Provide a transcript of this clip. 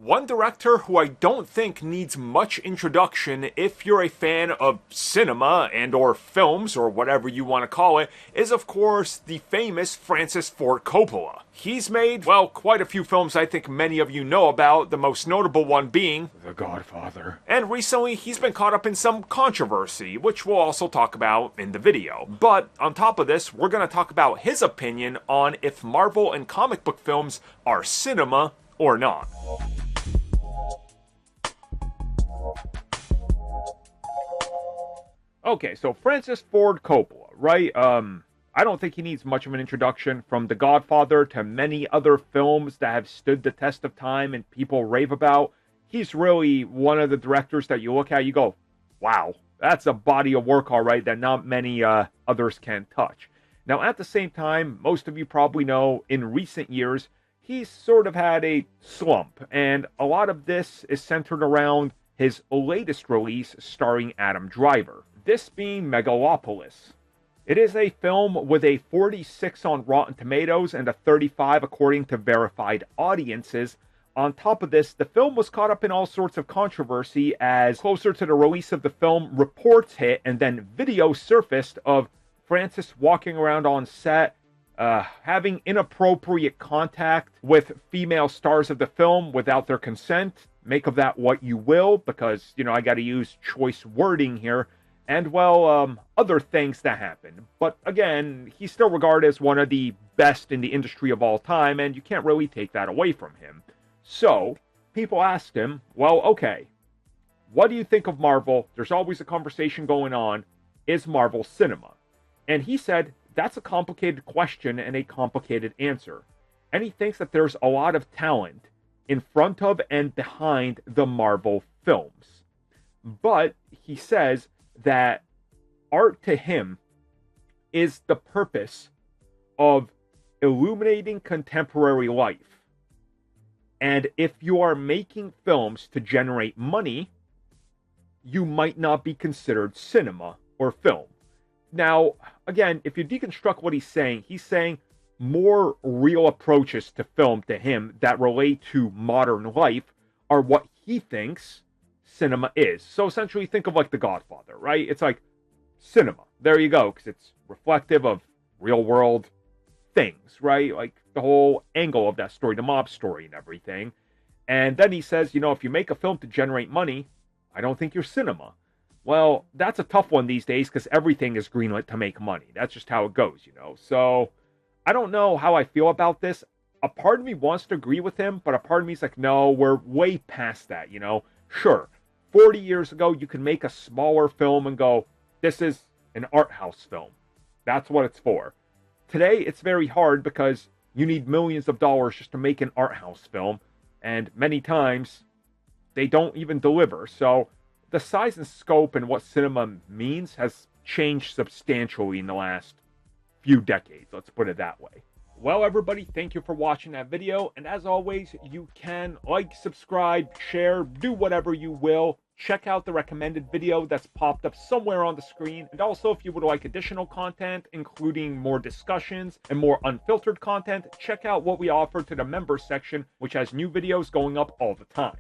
One director who I don't think needs much introduction if you're a fan of cinema and or films or whatever you want to call it is of course the famous Francis Ford Coppola. He's made, well, quite a few films I think many of you know about, the most notable one being The Godfather. And recently he's been caught up in some controversy, which we'll also talk about in the video. But on top of this, we're going to talk about his opinion on if Marvel and comic book films are cinema or not. Okay, so Francis Ford Coppola, right? I don't think he needs much of an introduction, from The Godfather to many other films that have stood the test of time and people rave about. He's really one of the directors that you look at, you go, wow, that's a body of work, all right, that not many others can touch. Now, at the same time, most of you probably know, in recent years, he's sort of had a slump, and a lot of this is centered around his latest release starring Adam Driver. This being Megalopolis. It is a film with a 46 on Rotten Tomatoes and a 35 according to verified audiences. On top of this, the film was caught up in all sorts of controversy as closer to the release of the film, reports hit and then video surfaced of Francis walking around on set, having inappropriate contact with female stars of the film without their consent. Make of that what you will, because, I got to use choice wording here. And, well, other things that happened. But, again, he's still regarded as one of the best in the industry of all time, and you can't really take that away from him. So, people asked him, well, okay, what do you think of Marvel? There's always a conversation going on. Is Marvel cinema? And he said, that's a complicated question and a complicated answer. And he thinks that there's a lot of talent in front of and behind the Marvel films. But, he says that art to him is the purpose of illuminating contemporary life. And if you are making films to generate money, you might not be considered cinema or film. Now, again, if you deconstruct what he's saying more real approaches to film to him that relate to modern life are what he thinks cinema is. So essentially think of like The Godfather, right? It's like cinema. There you go, because it's reflective of real world things, right? Like the whole angle of that story, the mob story and everything. And then he says, if you make a film to generate money, I don't think you're cinema. Well, that's a tough one these days because everything is greenlit to make money. That's just how it goes, So I don't know how I feel about this. A part of me wants to agree with him, but a part of me is like, no, we're way past that, Sure, 40 years ago, you can make a smaller film and go, this is an art house film. That's what it's for. Today, it's very hard because you need millions of dollars just to make an art house film. And many times, they don't even deliver. So the size and scope and what cinema means has changed substantially in the last few decades. Let's put it that way. Well, everybody, thank you for watching that video. And as always, you can like, subscribe, share, do whatever you will. Check out the recommended video that's popped up somewhere on the screen. And also, if you would like additional content, including more discussions and more unfiltered content, check out what we offer to the members section, which has new videos going up all the time.